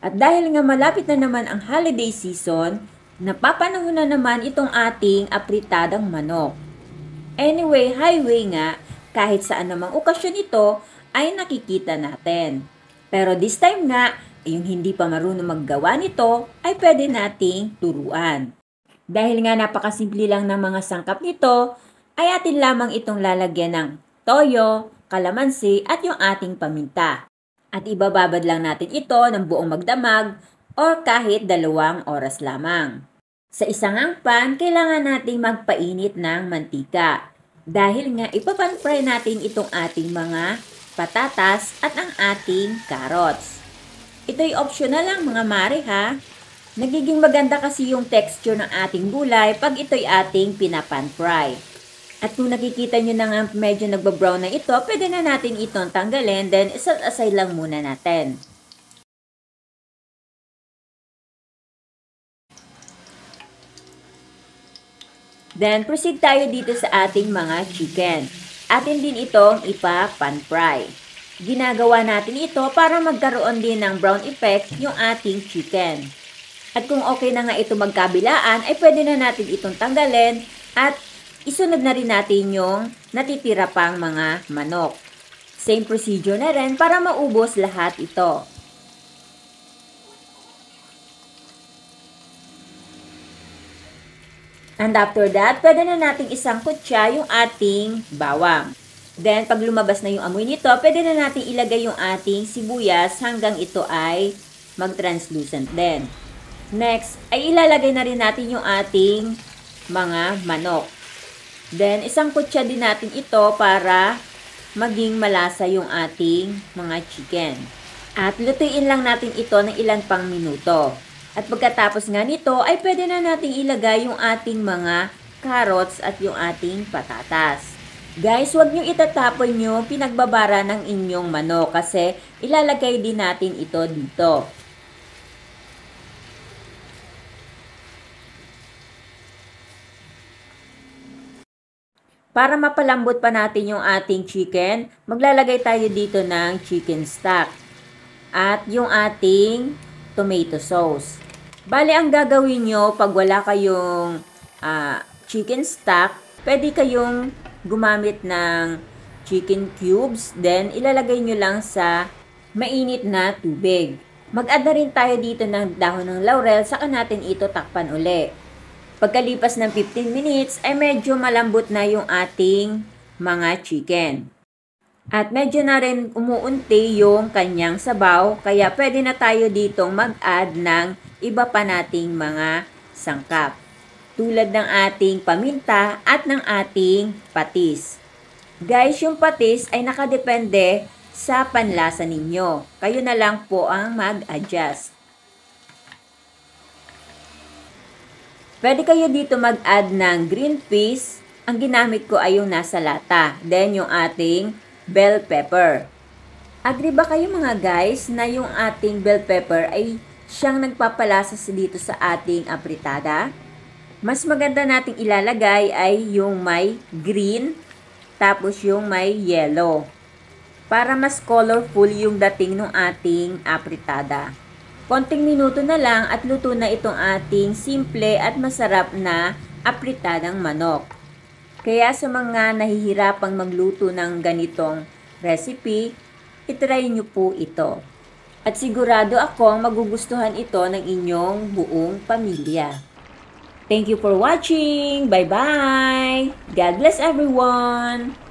At dahil nga malapit na naman ang holiday season, napapanahon na naman itong ating apritadang manok. Anyway, highway nga, kahit saan namang okasyon ito ay nakikita natin. Pero this time nga, yung hindi pa marunong maggawa nito ay pwede nating turuan. Dahil nga napakasimple lang ng mga sangkap nito, ay atin lamang itong lalagyan ng toyo, kalamansi at yung ating paminta. At ibababad lang natin ito ng buong magdamag o kahit 2 oras lamang. Sa isang pan, kailangan nating magpainit ng mantika. Dahil nga ipapan-fry natin itong ating mga patatas at ang ating carrots. Ito'y optional lang mga mare ha. Nagiging maganda kasi yung texture ng ating gulay pag ito'y ating pinapan-fry. At kung nakikita nyo na nga medyo nagbabrown na ito, pwede na natin itong tanggalin, then set aside lang muna natin. Then proceed tayo dito sa ating mga chicken. Atin din itong ipa-pan-fry. Ginagawa natin ito para magkaroon din ng brown effect yung ating chicken. At kung okay na nga ito magkabilaan, ay pwede na natin itong tanggalin at isunod na rin natin yung natitira pang mga manok. Same procedure na rin para maubos lahat ito. And after that, pwede na nating isangkot siya yung ating bawang. Then, pag lumabas na yung amoy nito, pwede na natin ilagay yung ating sibuyas hanggang ito ay mag-translucent din. Next, ay ilalagay na rin natin yung ating mga manok. Then, isangkot siya din natin ito para maging malasa yung ating mga chicken. At lutuin lang natin ito ng ilan pang minuto. At pagkatapos nga nito, ay pwede na natin ilagay yung ating mga carrots at yung ating patatas. Guys, huwag nyo itatapon yung pinagbabara ng inyong manok kasi ilalagay din natin ito dito. Para mapalambot pa natin yung ating chicken, maglalagay tayo dito ng chicken stock at yung ating tomato sauce. Bali, ang gagawin nyo pag wala kayong chicken stock, pwede kayong gumamit ng chicken cubes, then ilalagay nyo lang sa mainit na tubig. Mag-add na rin tayo dito ng dahon ng laurel, saka natin ito takpan uli. Pagkalipas ng 15 minutes, ay medyo malambot na yung ating mga chicken. At medyo na rin umuunti yung kanyang sabaw, kaya pwede na tayo ditong mag-add ng iba pa nating mga sangkap. Tulad ng ating paminta at ng ating patis. Guys, yung patis ay nakadepende sa panlasa ninyo. Kayo na lang po ang mag-adjust. Pwede kayo dito mag-add ng green peas. Ang ginamit ko ay yung nasa lata. Then yung ating bell pepper. Agree ba kayo mga guys na yung ating bell pepper ay siyang nagpapalasa dito sa ating apritada? Mas maganda nating ilalagay ay yung may green tapos yung may yellow. Para mas colorful yung dating ng ating apritada. Konting minuto na lang at luto na itong ating simple at masarap na apritadang manok. Kaya sa mga nahihirapang magluto ng ganitong recipe, itry nyo po ito. At sigurado akong magugustuhan ito ng inyong buong pamilya. Thank you for watching! Bye-bye! God bless everyone!